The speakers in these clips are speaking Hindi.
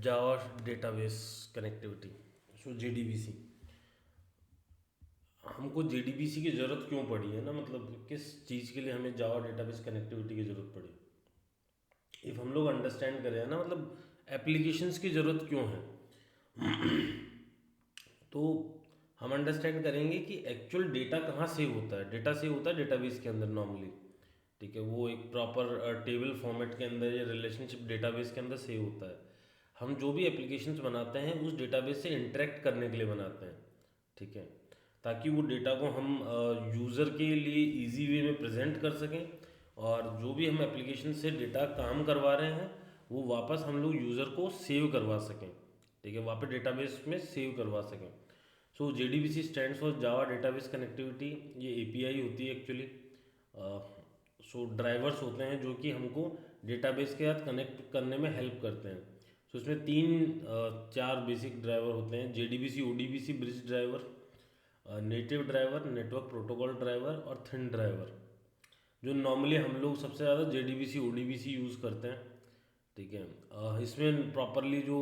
जावा डेटाबेस कनेक्टिविटी, सो जेडीबीसी। हमको जेडीबीसी की ज़रूरत क्यों पड़ी है ना, मतलब किस चीज़ के लिए हमें जावा डेटाबेस कनेक्टिविटी की ज़रूरत पड़ी, इफ़ हम लोग अंडरस्टैंड करें ना, मतलब एप्लीकेशंस की ज़रूरत क्यों है, तो हम अंडरस्टैंड करेंगे कि एक्चुअल डेटा कहाँ सेव होता है। डेटा सेव होता है डेटाबेस के अंदर नॉर्मली, ठीक है। वो एक प्रॉपर टेबल फॉर्मेट के अंदर या रिलेशनशिप डेटाबेस के अंदर सेव होता है। हम जो भी एप्लीकेशंस बनाते हैं उस डेटाबेस से इंटरेक्ट करने के लिए बनाते हैं, ठीक है, ताकि वो डेटा को हम यूज़र के लिए इजी वे में प्रेजेंट कर सकें, और जो भी हम एप्लीकेशन से डेटा काम करवा रहे हैं वो वापस हम लोग यूज़र को सेव करवा सकें, ठीक है, वापस डेटाबेस में सेव करवा सकें। So J D B C stands for Java database connectivity. ये ए पी आई होती है एक्चुअली। सो ड्राइवर्स होते हैं जो कि हमको डेटाबेस के साथ कनेक्ट करने में हेल्प करते हैं। सो इसमें चार बेसिक ड्राइवर होते हैं: J D B C, O D B C, bridge driver, native driver, network protocol driver और थिन ड्राइवर। जो नॉर्मली हम लोग सबसे ज़्यादा J D B C, O D B C use करते हैं, ठीक है। इसमें प्रॉपरली जो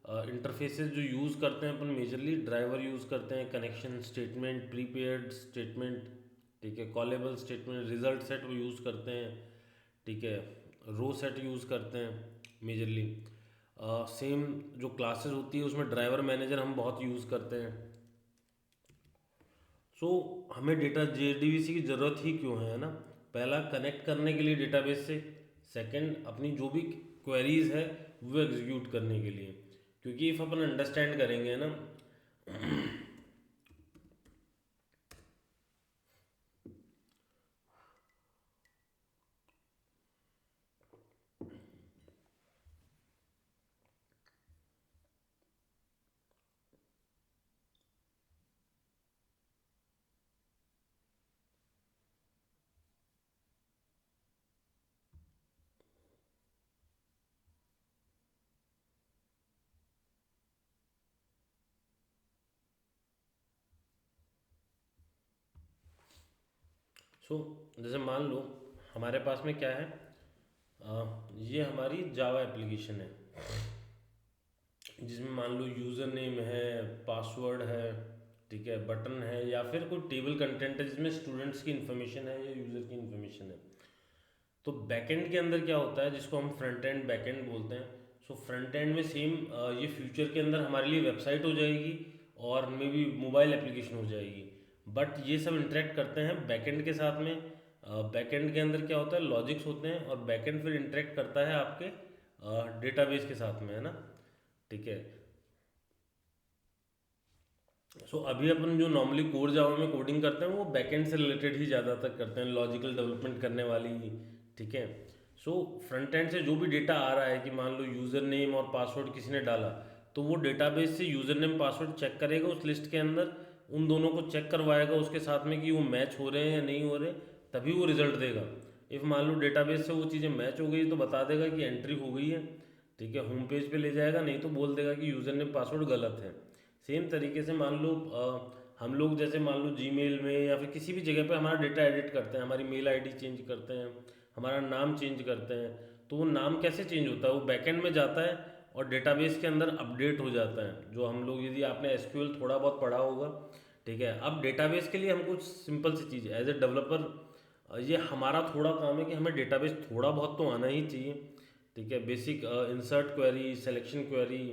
इंटरफेसेस जो यूज़ करते हैं अपन, मेजरली ड्राइवर यूज़ करते हैं, कनेक्शन स्टेटमेंट, प्रीपेयर्ड स्टेटमेंट, ठीक है, कॉलेबल स्टेटमेंट, रिजल्ट सेट वो यूज़ करते हैं, ठीक है, रो सेट यूज़ करते हैं मेजरली। सेम जो क्लासेस होती है उसमें ड्राइवर मैनेजर हम बहुत यूज़ करते हैं। सो हमें डेटा जेडीबीसी की ज़रूरत ही क्यों है ना, पहला कनेक्ट करने के लिए डेटाबेस से, सेकंड अपनी जो भी क्वेरीज है वो एग्जीक्यूट करने के लिए, क्योंकि इफ़ अपन अंडरस्टैंड करेंगे ना, सो जैसे मान लो हमारे पास में क्या है, ये हमारी जावा एप्लीकेशन है जिसमें मान लो यूज़र नेम है, पासवर्ड है, ठीक है, बटन है, या फिर कोई टेबल कंटेंट है जिसमें स्टूडेंट्स की इन्फॉर्मेशन है या यूज़र की इन्फॉर्मेशन है। तो बैकएंड के अंदर क्या होता है, जिसको हम फ्रंट एंड बैकएंड बोलते हैं। सो फ्रंट एंड में सेम ये फ्यूचर के अंदर हमारे लिए वेबसाइट हो जाएगी और मे बी मोबाइल एप्लीकेशन हो जाएगी, बट ये सब इंटरेक्ट करते हैं बैकएंड के साथ में। बैकएंड के अंदर क्या होता है, लॉजिक्स होते हैं, और बैकएंड फिर इंटरेक्ट करता है आपके डेटाबेस के साथ में, है ना, ठीक है। सो अभी अपन जो नॉर्मली कोर जावा में कोडिंग करते हैं वो बैकएंड से रिलेटेड ही ज़्यादातर करते हैं, लॉजिकल डेवलपमेंट करने वाली, ठीक है। सो फ्रंट एंड से जो भी डेटा आ रहा है कि मान लो यूज़र नेम और पासवर्ड किसी ने डाला, तो वो डेटाबेस से यूज़र नेम पासवर्ड चेक करेगा उस लिस्ट के अंदर, उन दोनों को चेक करवाएगा उसके साथ में कि वो मैच हो रहे हैं या नहीं हो रहे, तभी वो रिजल्ट देगा। इफ़ मान लो डेटाबेस से वो चीज़ें मैच हो गई तो बता देगा कि एंट्री हो गई है, ठीक है, होम पेज पे ले जाएगा, नहीं तो बोल देगा कि यूज़र नेम पासवर्ड गलत है। सेम तरीके से मान लो हम लोग जैसे मान लो जीमेल में या फिर किसी भी जगह पे हमारा डेटा एडिट करते हैं, हमारी मेल आईडी चेंज करते हैं, हमारा नाम चेंज करते हैं, तो वो नाम कैसे चेंज होता है, वो बैकएंड में जाता है और डेटाबेस के अंदर अपडेट हो जाता है। जो हम लोग, यदि आपने एसक्यूएल थोड़ा बहुत पढ़ा होगा, ठीक है, अब डेटाबेस के लिए हमको सिंपल सी चीज़ एज ए डेवलपर, ये हमारा थोड़ा काम है कि हमें डेटाबेस थोड़ा बहुत तो आना ही चाहिए, ठीक है। Basic insert query, selection query,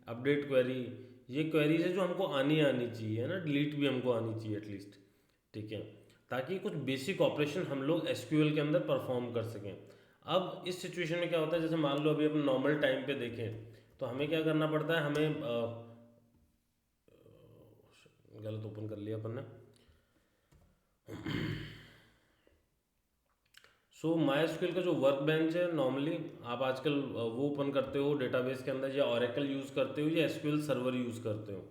update query, ये क्वेरीज है जो हमको आनी आनी चाहिए, है ना, डिलीट भी हमको आनी चाहिए एटलीस्ट, ठीक है, ताकि कुछ बेसिक ऑपरेशन हम लोग एसक्यूएल के अंदर परफॉर्म कर सकें। अब इस सिचुएशन में क्या होता है, जैसे मान लो अभी अपन नॉर्मल टाइम पे देखें तो हमें क्या करना पड़ता है, हमें गलत ओपन कर लिया अपन ने। सो माई एसक्यूएल का जो वर्क बेंच है, नॉर्मली आप आजकल वो ओपन करते हो डेटाबेस के अंदर, या ओरेकल यूज़ करते हो या एसक्यूएल सर्वर यूज़ करते हो,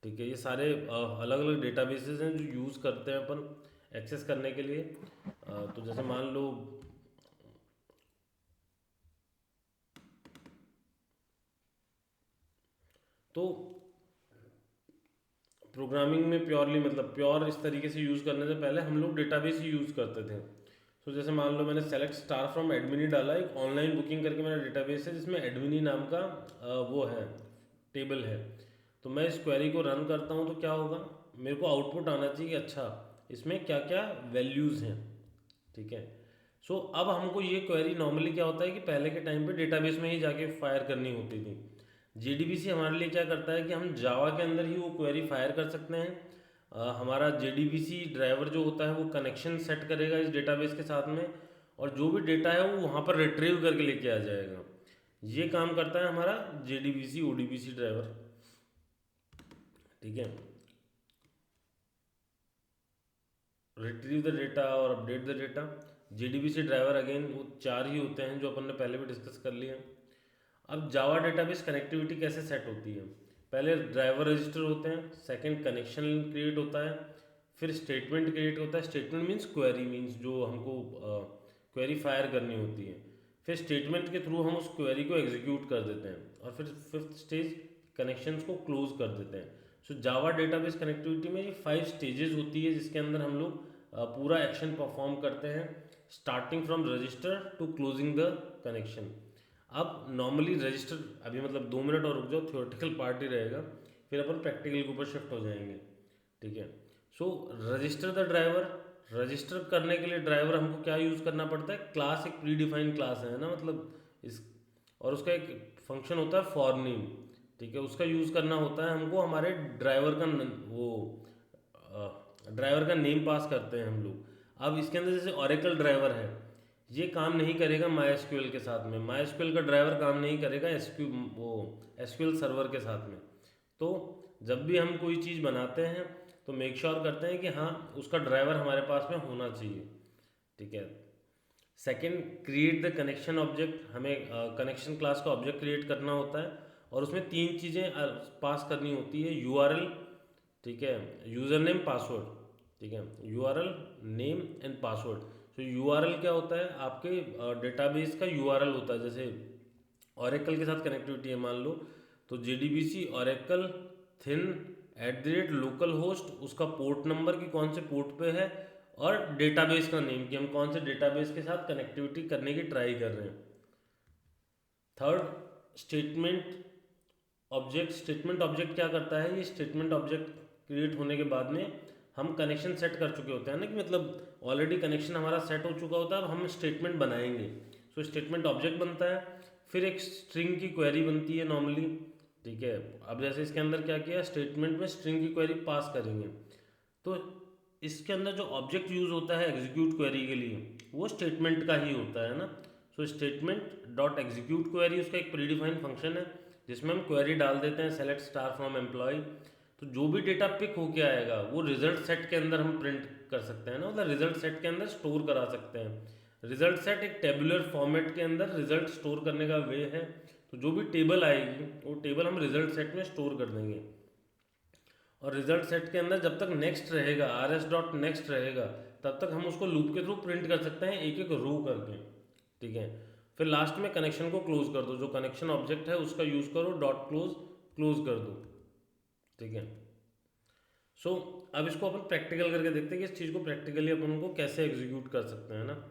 ठीक है। ये सारे अलग अलग डेटाबेसेस हैं जो यूज़ करते हैं अपन एक्सेस करने के लिए। तो जैसे मान लो, तो प्रोग्रामिंग में प्योरली, मतलब प्योर इस तरीके से यूज़ करने से पहले हम लोग डेटाबेस ही यूज़ करते थे। सो जैसे मान लो मैंने सेलेक्ट स्टार फ्रॉम एडमिनी डाला, एक ऑनलाइन बुकिंग करके मेरा डेटाबेस है जिसमें एडमिनी नाम का वो है, टेबल है। तो मैं इस क्वेरी को रन करता हूँ तो क्या होगा, मेरे को आउटपुट आना चाहिए कि अच्छा इसमें क्या क्या वैल्यूज़ हैं। ठीक है। सो अब हमको ये क्वेरी नॉर्मली क्या होता है कि पहले के टाइम पे डेटाबेस में ही जाके फायर करनी होती थी। जेडीबीसी हमारे लिए क्या करता है कि हम जावा के अंदर ही वो क्वेरी फायर कर सकते हैं। हमारा जेडीबीसी ड्राइवर जो होता है वो कनेक्शन सेट करेगा इस डेटाबेस के साथ में, और जो भी डेटा है वो वहाँ पर रिट्रीव करके लेके आ जाएगा। ये काम करता है हमारा जेडीबीसी ओडीबीसी ड्राइवर। ठीक है। रिट्रीव द डेटा और update the data. JDBC driver again वो चार ही होते हैं जो अपन ने पहले भी डिस्कस कर लिए। अब जावा डेटाबेस कनेक्टिविटी कैसे सेट होती है, पहले ड्राइवर रजिस्टर होते हैं, सेकंड कनेक्शन क्रिएट होता है, फिर स्टेटमेंट क्रिएट होता है। स्टेटमेंट मीन्स क्वेरी, मीन्स जो हमको क्वेरी फायर करनी होती है। फिर स्टेटमेंट के थ्रू हम उस क्वेरी को एग्जीक्यूट कर देते हैं, और फिर फिफ्थ स्टेज कनेक्शंस को क्लोज कर देते हैं। सो जावा डेटाबेस कनेक्टिविटी में ये 5 स्टेजेस होती है जिसके अंदर हम लोग पूरा एक्शन परफॉर्म करते हैं, starting from register to closing the connection. अब नॉर्मली रजिस्टर, अभी मतलब 2 मिनट और रुक जाओ, थ्योरेटिकल पार्ट ही रहेगा, फिर अपन प्रैक्टिकल के ऊपर शिफ्ट हो जाएंगे। ठीक है। सो रजिस्टर द ड्राइवर, रजिस्टर करने के लिए ड्राइवर हमको क्या यूज़ करना पड़ता है, क्लास, एक प्री डिफाइंड क्लास है ना, मतलब इस, और उसका एक फंक्शन होता है फॉर नेम। ठीक है, उसका यूज़ करना होता है हमको, हमारे ड्राइवर का वो ड्राइवर का नेम पास करते हैं हम लोग। अब इसके अंदर जैसे ओरेकल ड्राइवर है, ये काम नहीं करेगा माई एसक्यूएल के साथ में, माई एसक्यूएल का ड्राइवर काम नहीं करेगा एसक्यूएल सर्वर के साथ में। तो जब भी हम कोई चीज़ बनाते हैं तो मेक श्योर करते हैं कि हाँ उसका ड्राइवर हमारे पास में होना चाहिए। ठीक है। Second, create the connection object, हमें कनेक्शन क्लास का ऑब्जेक्ट क्रिएट करना होता है, और उसमें 3 चीज़ें पास करनी होती है, यूआरएल, ठीक है, यूज़र नेम, पासवर्ड। ठीक है, यूआरएल, नेम एंड पासवर्ड। तो यूआरएल क्या होता है, आपके डेटाबेस का यूआरएल होता है। जैसे ओरेकल के साथ कनेक्टिविटी है मान लो, तो JDBC Oracle thin @local host, उसका पोर्ट नंबर कि कौन से पोर्ट पे है, और डेटाबेस का नेम कि हम कौन से डेटाबेस के साथ कनेक्टिविटी करने की ट्राई कर रहे हैं। Third, statement object. Statement object क्या करता है, ये स्टेटमेंट ऑब्जेक्ट क्रिएट होने के बाद में हम कनेक्शन सेट कर चुके होते हैं ना, कि मतलब ऑलरेडी कनेक्शन हमारा सेट हो चुका होता है, अब हम स्टेटमेंट बनाएंगे। सो स्टेटमेंट ऑब्जेक्ट बनता है, फिर एक स्ट्रिंग की क्वेरी बनती है नॉर्मली। ठीक है। अब जैसे इसके अंदर क्या किया, स्टेटमेंट में स्ट्रिंग की क्वेरी पास करेंगे, तो इसके अंदर जो ऑब्जेक्ट यूज होता है एग्जीक्यूट क्वेरी के लिए, वो स्टेटमेंट का ही होता है ना। So statement dot execute query उसका एक प्रीडिफाइंड फंक्शन है जिसमें हम क्वेरी डाल देते हैं, सेलेक्ट स्टार फ्रॉम एम्प्लॉय। तो जो भी डेटा पिक होके आएगा वो रिजल्ट सेट के अंदर हम प्रिंट कर सकते हैं ना, मतलब रिजल्ट सेट के अंदर स्टोर करा सकते हैं। रिजल्ट सेट एक टेबुलर फॉर्मेट के अंदर रिजल्ट स्टोर करने का वे है। तो जो भी टेबल आएगी वो टेबल हम रिजल्ट सेट में स्टोर कर देंगे, और रिजल्ट सेट के अंदर जब तक नेक्स्ट रहेगा, rs.next रहेगा, तब तक हम उसको लूप के थ्रू प्रिंट कर सकते हैं एक एक रो करके। ठीक है। फिर लास्ट में कनेक्शन को क्लोज कर दो, जो कनेक्शन ऑब्जेक्ट है उसका यूज करो, डॉट क्लोज, क्लोज कर दो। ठीक है। सो अब इसको अपन प्रैक्टिकल करके देखते हैं कि इस चीज़ को प्रैक्टिकली अपन को कैसे एग्जीक्यूट कर सकते हैं ना।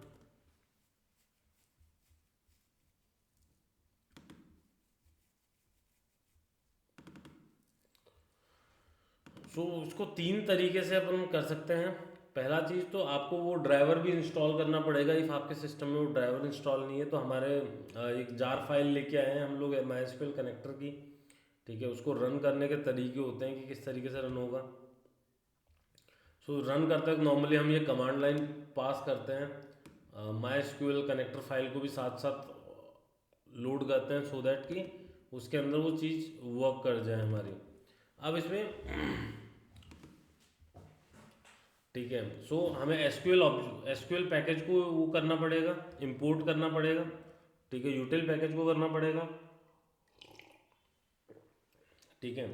इसको 3 तरीके से अपन कर सकते हैं। पहला चीज़ तो आपको वो ड्राइवर भी इंस्टॉल करना पड़ेगा, इफ़ आपके सिस्टम में वो ड्राइवर इंस्टॉल नहीं है तो हमारे एक जार फाइल लेके आए हैं हम लोग MySQL कनेक्टर की। ठीक है। उसको रन करने के तरीके होते हैं कि किस तरीके से रन होगा। रन करते वक्त नॉर्मली हम ये कमांड लाइन पास करते हैं, MySQL कनेक्टर फाइल को भी साथ साथ लोड करते हैं, सो दैट कि उसके अंदर वो चीज़ वर्क कर जाए हमारी। अब इसमें ठीक है, हमें एसक्यूएल पैकेज को वो करना पड़ेगा, इंपोर्ट करना पड़ेगा। ठीक है, यूटिल पैकेज को करना पड़ेगा। ठीक है।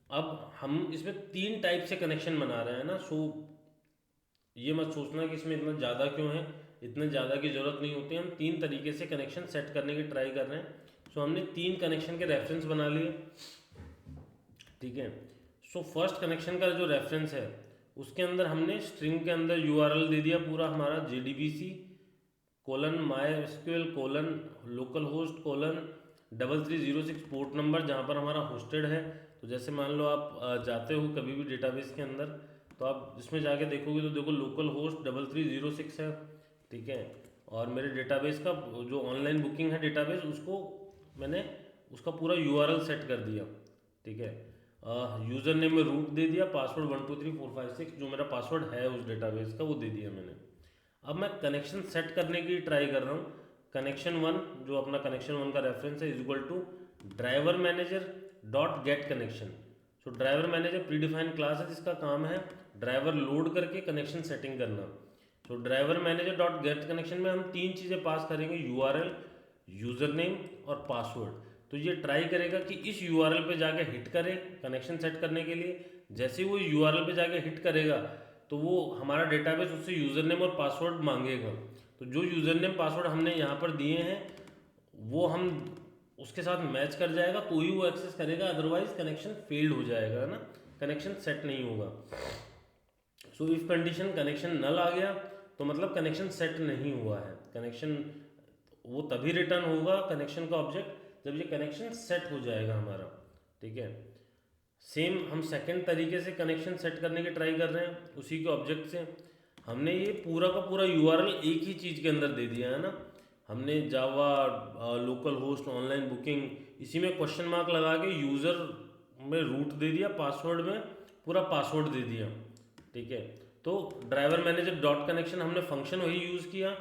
अब हम इसमें 3 टाइप से कनेक्शन बना रहे हैं ना, ये मत सोचना कि इसमें इतना ज़्यादा क्यों है, इतने ज़्यादा की ज़रूरत नहीं होती। हम 3 तरीके से कनेक्शन सेट करने की ट्राई कर रहे हैं। हमने 3 कनेक्शन के रेफरेंस बना लिए। ठीक है। फर्स्ट कनेक्शन का जो रेफरेंस है उसके अंदर हमने स्ट्रिंग के अंदर यूआरएल दे दिया पूरा हमारा, JDBC colon MySQL colon local host colon 3306 port number जहाँ पर हमारा होस्टेड है। तो जैसे मान लो आप जाते हो कभी भी डेटाबेस के अंदर, तो आप इसमें जाके देखोगे तो देखो लोकल होस्ट 3306 है, ठीक है। और मेरे डेटाबेस का जो ऑनलाइन बुकिंग है डेटाबेस, उसको मैंने उसका पूरा URL सेट कर दिया, ठीक है। यूज़र नेम में रूट दे दिया, पासवर्ड 123456 जो मेरा पासवर्ड है उस डेटाबेस का वो दे दिया मैंने। अब मैं कनेक्शन सेट करने की ट्राई कर रहा हूँ। कनेक्शन 1 जो अपना कनेक्शन 1 का रेफरेंस है is equal to driver manager dot get connection. So driver manager predefined class है जिसका काम है ड्राइवर लोड करके कनेक्शन सेटिंग करना। So driver manager dot get connection में हम तीन चीज़ें पास करेंगे, URL, यूज़र नेम और पासवर्ड। तो ये ट्राई करेगा कि इस URL पे जाके हिट करे कनेक्शन सेट करने के लिए। जैसे ही वो URL पे जाके हिट करेगा तो वो हमारा डेटाबेस उससे यूज़र नेम और पासवर्ड मांगेगा। तो जो यूज़र नेम पासवर्ड हमने यहाँ पर दिए हैं वो हम उसके साथ मैच कर जाएगा तो ही वो एक्सेस करेगा, अदरवाइज कनेक्शन फेल्ड हो जाएगा, है ना, कनेक्शन सेट नहीं होगा। सो इफ कंडीशन कनेक्शन नल आ गया तो मतलब कनेक्शन सेट नहीं हुआ है। कनेक्शन वो तभी रिटर्न होगा कनेक्शन का ऑब्जेक्ट जब ये कनेक्शन सेट हो जाएगा हमारा, ठीक है। सेम हम सेकंड तरीके से कनेक्शन सेट करने की ट्राई कर रहे हैं उसी के ऑब्जेक्ट से। हमने ये पूरा का पूरा URL एक ही चीज़ के अंदर दे दिया है ना, हमने जावा लोकल होस्ट ऑनलाइन बुकिंग इसी में क्वेश्चन मार्क लगा के यूज़र में रूट दे दिया, पासवर्ड में पूरा पासवर्ड दे दिया, ठीक है। तो ड्राइवर मैनेजर डॉट कनेक्शन हमने फंक्शन वही यूज़ किया,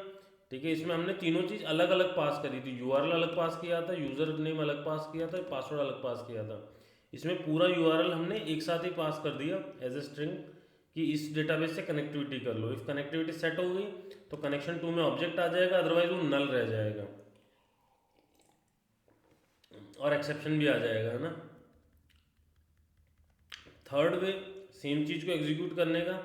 ठीक है। इसमें हमने तीनों चीज़ अलग अलग पास करी थी, URL अलग पास किया था, यूज़र नेम अलग पास किया था, पासवर्ड अलग पास किया था। इसमें पूरा URL हमने एक साथ ही पास कर दिया एज ए स्ट्रिंग कि इस डेटाबेस से कनेक्टिविटी कर लो। इफ कनेक्टिविटी सेट हो गई तो कनेक्शन 2 में ऑब्जेक्ट आ जाएगा, अदरवाइज वो नल रह जाएगा और एक्सेप्शन भी आ जाएगा, है ना। थर्ड वे सेम चीज़ को एग्जीक्यूट करने का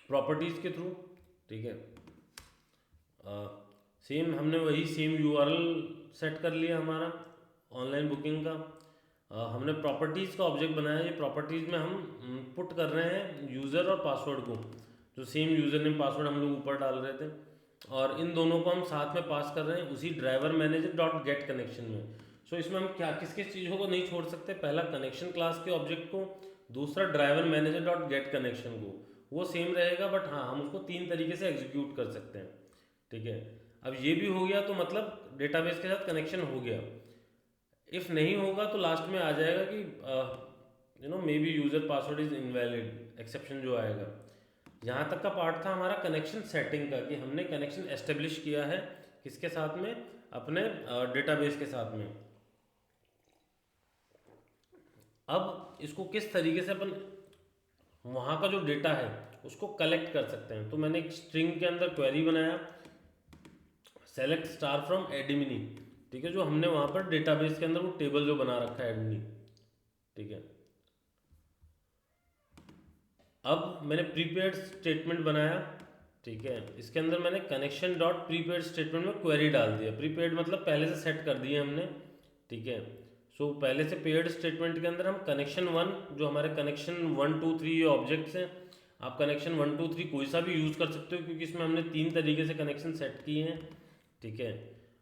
प्रॉपर्टीज़ के थ्रू, ठीक है। सेम हमने वही सेम URL सेट कर लिया हमारा ऑनलाइन बुकिंग का। हमने प्रॉपर्टीज़ का ऑब्जेक्ट बनाया। ये प्रॉपर्टीज़ में हम पुट कर रहे हैं यूज़र और पासवर्ड को, जो सेम यूज़र नेम पासवर्ड हम लोग ऊपर डाल रहे थे, और इन दोनों को हम साथ में पास कर रहे हैं उसी driver manager dot get connection में। सो इसमें हम क्या किस किस चीज़ों को नहीं छोड़ सकते, पहला कनेक्शन क्लास के ऑब्जेक्ट को, दूसरा driver manager dot get connection को, वो सेम रहेगा बट हाँ हम उसको तीन तरीके से एग्जीक्यूट कर सकते हैं, ठीक है। अब ये भी हो गया तो मतलब डेटाबेस के साथ कनेक्शन हो गया। इफ़ नहीं होगा तो लास्ट में आ जाएगा कि may be user password is invalid, exception जो आएगा। यहाँ तक का पार्ट था हमारा कनेक्शन सेटिंग का कि हमने कनेक्शन एस्टेब्लिश किया है किसके साथ में, अपने डेटाबेस के साथ में। अब इसको किस तरीके से अपन वहाँ का जो डेटा है उसको कलेक्ट कर सकते हैं। तो मैंने एक स्ट्रिंग के अंदर क्वेरी बनाया, सेलेक्ट स्टार फ्रॉम एडमिनी, ठीक है, जो हमने वहाँ पर डेटाबेस के अंदर वो टेबल जो बना रखा है एडमिनी, ठीक है। अब मैंने प्रीपेड स्टेटमेंट बनाया, ठीक है। इसके अंदर मैंने कनेक्शन डॉट प्रीपेड स्टेटमेंट में क्वेरी डाल दिया। प्रीपेड मतलब पहले से सेट कर दिए हमने, ठीक है। सो पहले से पेड स्टेटमेंट के अंदर हम कनेक्शन 1 जो हमारे कनेक्शन 1 2 3 ये ऑब्जेक्ट्स हैं, आप कनेक्शन 1 2 3 कोई सा भी यूज़ कर सकते हो क्योंकि इसमें हमने तीन तरीके से कनेक्शन सेट किए हैं, ठीक है।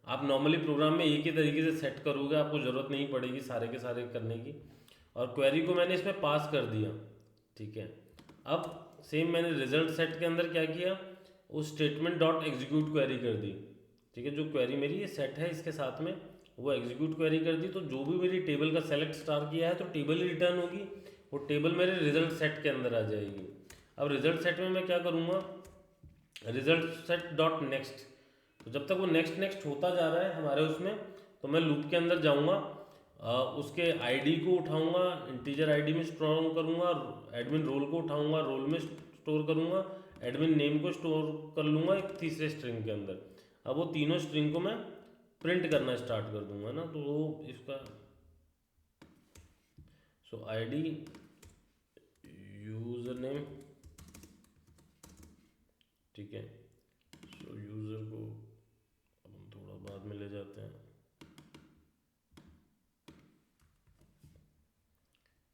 आप नॉर्मली प्रोग्राम में एक ही तरीके से सेट करोगे, आपको ज़रूरत नहीं पड़ेगी सारे के सारे करने की। और क्वेरी को मैंने इसमें पास कर दिया, ठीक है। अब सेम मैंने रिजल्ट सेट के अंदर क्या किया, उस स्टेटमेंट डॉट एग्जीक्यूट क्वेरी कर दी, ठीक है। जो क्वेरी मेरी ये सेट है इसके साथ में वो एग्जीक्यूट क्वेरी कर दी, तो जो भी मेरी टेबल का सेलेक्ट स्टार किया है तो टेबल ही रिटर्न होगी, वो टेबल मेरे रिजल्ट सेट के अंदर आ जाएगी। अब रिजल्ट सेट में मैं क्या करूँगा, रिजल्ट सेट डॉट नेक्स्ट, तो जब तक वो नेक्स्ट नेक्स्ट होता जा रहा है हमारे उसमें, तो मैं लूप के अंदर जाऊँगा, उसके आईडी को उठाऊँगा, इंटीजर आईडी में स्टोर करूँगा, एडमिन रोल को उठाऊँगा, रोल में स्टोर करूँगा, एडमिन नेम को स्टोर कर लूँगा एक तीसरे स्ट्रिंग के अंदर। अब वो तीनों स्ट्रिंग को मैं प्रिंट करना स्टार्ट कर दूँगा ना, तो वो इसका सो आईडी यूज़र नेम, ठीक है। सो यूज़र को अब हम थोड़ा बाद में ले जाते हैं,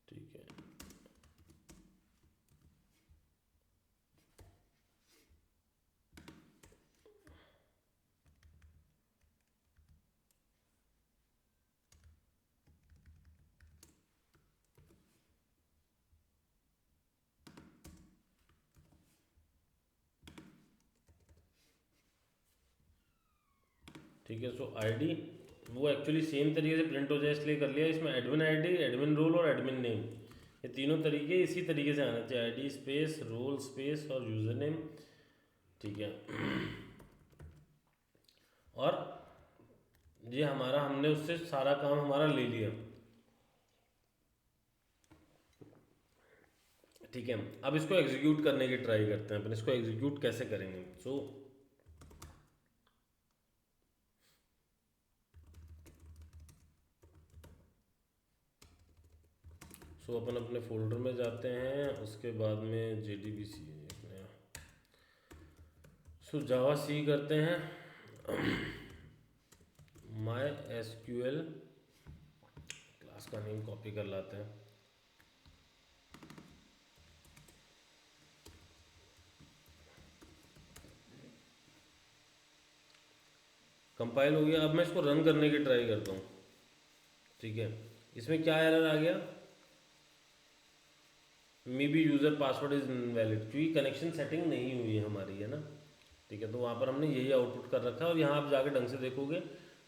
ठीक है। ठीक है। सो आईडी वो एक्चुअली सेम तरीके से प्रिंट हो जाए इसलिए कर लिया। इसमें एडमिन आईडी, एडमिन रोल और एडमिन नेम, ये तीनों तरीके इसी तरीके से आना चाहिए, आईडी स्पेस रोल स्पेस और यूज़र नेम। ठीक है। और ये हमारा, हमने उससे सारा काम हमारा ले लिया। ठीक है। अब इसको एग्जीक्यूट करने की ट्राई करते हैं अपन, इसको एग्जीक्यूट कैसे करेंगे। सो अपन अपने फोल्डर में जाते हैं, उसके बाद में JDBC नया, सो जावा सी करते हैं, माई SQL क्लास का नेम कॉपी कर लाते हैं। कंपाइल हो गया। अब मैं इसको रन करने की ट्राई करता हूँ। ठीक है। इसमें क्या एरर आ गया, may be user password is invalid, क्योंकि कनेक्शन सेटिंग नहीं हुई है हमारी, है ना। ठीक है। तो वहाँ पर हमने यही आउटपुट कर रखा है। और यहाँ आप जाके ढंग से देखोगे,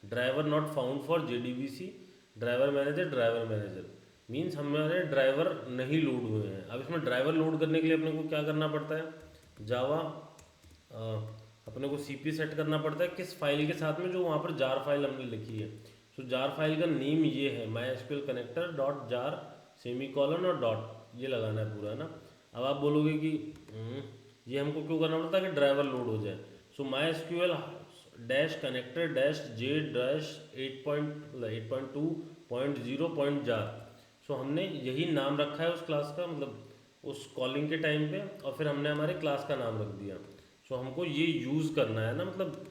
driver not found for JDBC, driver manager means हमारे ड्राइवर नहीं लोड हुए हैं। अब इसमें ड्राइवर लोड करने के लिए अपने को क्या करना पड़ता है, जावा अपने को CP सेट करना पड़ता है किस फाइल के साथ में, जो वहाँ पर जार फाइल हमने लिखी है। सो जार फाइल का नेम ये है, MySQL connector dot jar semi colon और डॉट, ये लगाना है पूरा, है ना। अब आप बोलोगे कि ये हमको क्यों करना पड़ता है कि ड्राइवर लोड हो जाए। सो MySQL dash connector dash J dash 8.2.0 सो हमने यही नाम रखा है उस क्लास का, मतलब उस कॉलिंग के टाइम पे, और फिर हमने हमारे क्लास का नाम रख दिया। सो हमको ये यूज़ करना है ना, मतलब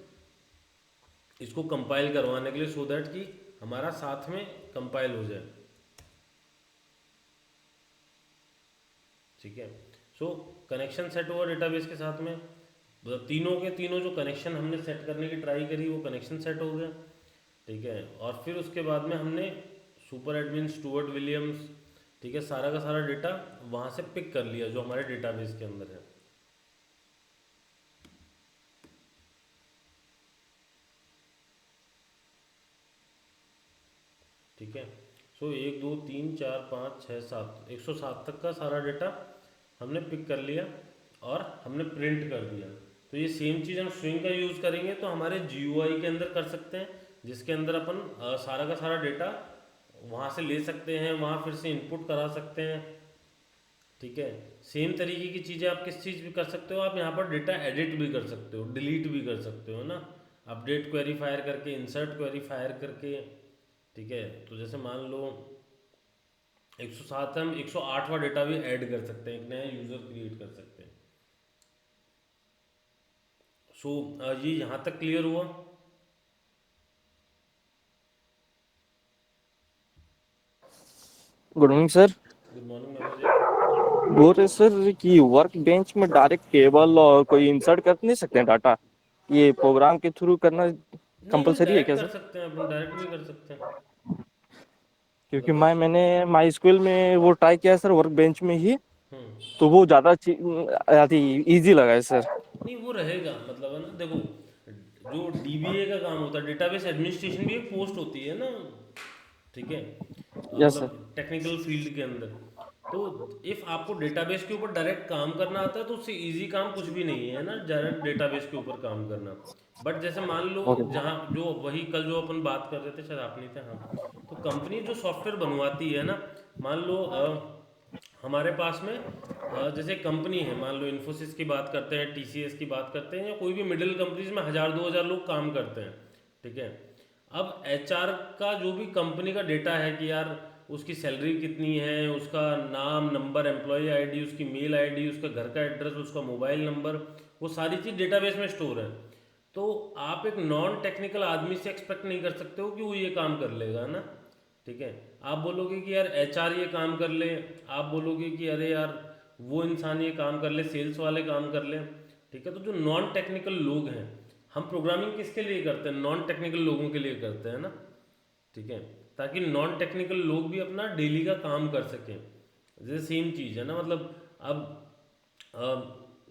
इसको कंपाइल करवाने के लिए, सो दैट कि हमारा साथ में कंपाइल हो जाए। ठीक है। सो कनेक्शन सेट हुआ डेटाबेस के साथ में, मतलब तीनों के तीनों जो कनेक्शन हमने सेट करने की ट्राई करी वो कनेक्शन सेट हो गया। ठीक है। और फिर उसके बाद में हमने सुपर एडमिन स्टुअर्ट विलियम्स, ठीक है, सारा का सारा डेटा वहाँ से पिक कर लिया जो हमारे डेटाबेस के अंदर है। ठीक है। सो 1 2 3 4 5 6 7 107 तक का सारा डेटा हमने पिक कर लिया और हमने प्रिंट कर दिया। तो ये सेम चीज़ हम स्विंग का यूज़ करेंगे तो हमारे GUI के अंदर कर सकते हैं, जिसके अंदर अपन सारा का सारा डेटा वहाँ से ले सकते हैं, वहाँ फिर से इनपुट करा सकते हैं। ठीक है। सेम तरीके की चीज़ें आप किस चीज़ भी कर सकते हो, आप यहाँ पर डेटा एडिट भी कर सकते हो, डिलीट भी कर सकते हो ना, अपडेट क्वेरी फायर करके, इंसर्ट क्वेरी फायर करके। ठीक है। तो जैसे मान लो 107 हम 108वां डेटा भी ऐड कर सकते हैं, एक नया यूज़र क्रिएट कर सकते हैं। सो ये यहाँ तक क्लियर हुआ। Good morning sir. Good morning Manoj ji. बोल रहे सर कि वर्क बेंच में डायरेक्ट टेबल और कोई इंसर्ट कर नहीं सकते हैं डाटा, ये प्रोग्राम के थ्रू करना नहीं, हम कंपलसरी है डायरेक्ट क्या कर सर? सकते हैं, अपन डायरेक्ट भी कर सकते हैं। क्योंकि मतलब उस मैंने माई स्कूल में वो ट्राई किया है सर, वर्क बेंच में ही, हम्म तो वो ज़्यादा इजी लगा है सर। नहीं, वो रहेगा, मतलब है ना, देखो जो DBA का काम होता है, डेटाबेस एडमिनिस्ट्रेशन भी एक पोस्ट होती है ना। ठीक है। Yes sir. मतलब टेक्निकल फील्ड के अंदर, तो इफ़ आपको डेटाबेस के ऊपर डायरेक्ट काम करना आता है तो उससे इजी काम कुछ भी नहीं है ना, डायरेक्ट डेटाबेस के ऊपर काम करना। बट जैसे मान लो, ओके। जहाँ जो वही कल जो अपन बात कर रहे थे, शायद आप नहीं थे, हाँ, तो कंपनी जो सॉफ्टवेयर बनवाती है ना, मान लो हमारे पास में जैसे कंपनी है, मान लो इन्फोसिस की बात करते हैं, TCS की बात करते हैं, या कोई भी मिडिल कंपनीज में 1000 2000 लोग काम करते हैं। ठीक है। अब HR का जो भी कंपनी का डेटा है कि यार उसकी सैलरी कितनी है, उसका नाम नंबर, एम्प्लॉय ID, उसकी मेल ID, उसका घर का एड्रेस, उसका मोबाइल नंबर, वो सारी चीज़ डेटाबेस में स्टोर है। तो आप एक नॉन टेक्निकल आदमी से एक्सपेक्ट नहीं कर सकते हो कि वो ये काम कर लेगा ना। ठीक है। आप बोलोगे कि यार HR ये काम कर ले, आप बोलोगे कि अरे यार वो इंसान ये काम कर ले, सेल्स वाले काम कर ले। ठीक है। तो जो नॉन टेक्निकल लोग हैं, हम प्रोग्रामिंग किसके लिए करते हैं, नॉन टेक्निकल लोगों के लिए करते हैं ना। ठीक है। ताकि नॉन टेक्निकल लोग भी अपना डेली का काम कर सकें। जैसे सेम चीज़ है ना, मतलब अब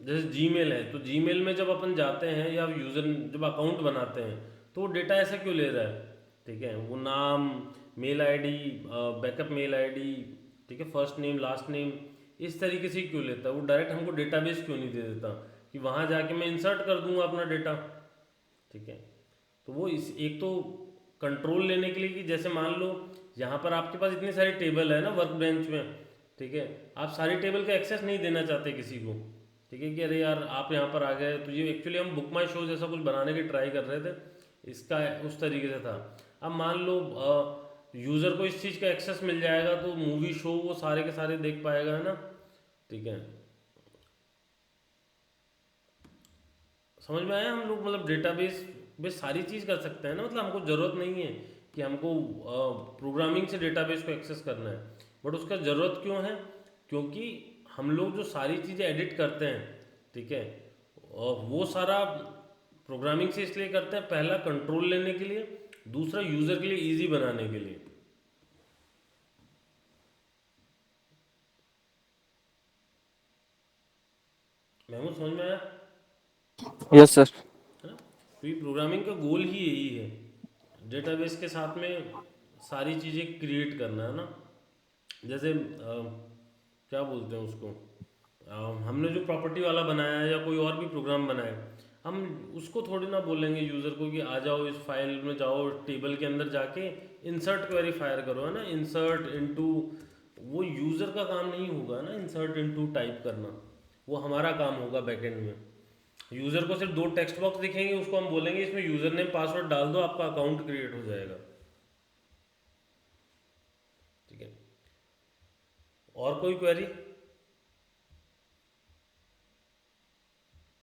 जैसे Gmail है, तो Gmail में जब अपन जाते हैं या यूज़र जब अकाउंट बनाते हैं, तो वो डेटा ऐसा क्यों ले रहा है, ठीक है, वो नाम, mail ID, backup mail ID, ठीक है, फर्स्ट नेम लास्ट नेम, इस तरीके से क्यों लेता है, वो डायरेक्ट हमको डेटाबेस क्यों नहीं दे देता कि वहाँ जाके मैं इंसर्ट कर दूंगा अपना डेटा, ठीक है। तो वो इस एक तो कंट्रोल लेने के लिए कि जैसे मान लो यहाँ पर आपके पास इतनी सारी टेबल है ना वर्क बेंच में, ठीक है, आप सारी टेबल का एक्सेस नहीं देना चाहते किसी को, ठीक है, कि अरे यार आप यहाँ पर आ गए, तो ये एक्चुअली हम बुक माई शो जैसा कुछ बनाने की ट्राई कर रहे थे, इसका उस तरीके से था। अब मान लो यूज़र को इस चीज़ का एक्सेस मिल जाएगा तो मूवी शो वो सारे के सारे देख पाएगा, है ना, ठीक है। समझ में आया, हम लोग मतलब डेटाबेस बेस सारी चीज़ कर सकते हैं ना, मतलब हमको ज़रूरत नहीं है कि हमको प्रोग्रामिंग से डेटाबेस को एक्सेस करना है, बट उसका ज़रूरत क्यों है, क्योंकि हम लोग जो सारी चीज़ें एडिट करते हैं, ठीक है, और वो सारा प्रोग्रामिंग से इसलिए करते हैं, पहला कंट्रोल लेने के लिए, दूसरा यूज़र के लिए इजी बनाने के लिए। महमूद समझ में आया, यस सर। है ना, तो ये प्रोग्रामिंग का गोल ही यही है, डेटाबेस के साथ में सारी चीज़ें क्रिएट करना, है ना। जैसे क्या बोलते हैं उसको, हमने जो प्रॉपर्टी वाला बनाया है या कोई और भी प्रोग्राम बनाया है, हम उसको थोड़ी ना बोलेंगे यूज़र को कि आ जाओ इस फाइल में जाओ, टेबल के अंदर जाके इंसर्ट क्वेरी फायर करो, है ना, इंसर्ट इनटू, वो यूज़र का काम नहीं होगा ना इंसर्ट इनटू टाइप करना, वो हमारा काम होगा बैकएंड में। यूज़र को सिर्फ दो टेक्स्ट बॉक्स दिखेंगे, उसको हम बोलेंगे इसमें यूज़र नेम पासवर्ड डाल दो, आपका अकाउंट क्रिएट हो जाएगा, ठीक है। और कोई क्वेरी?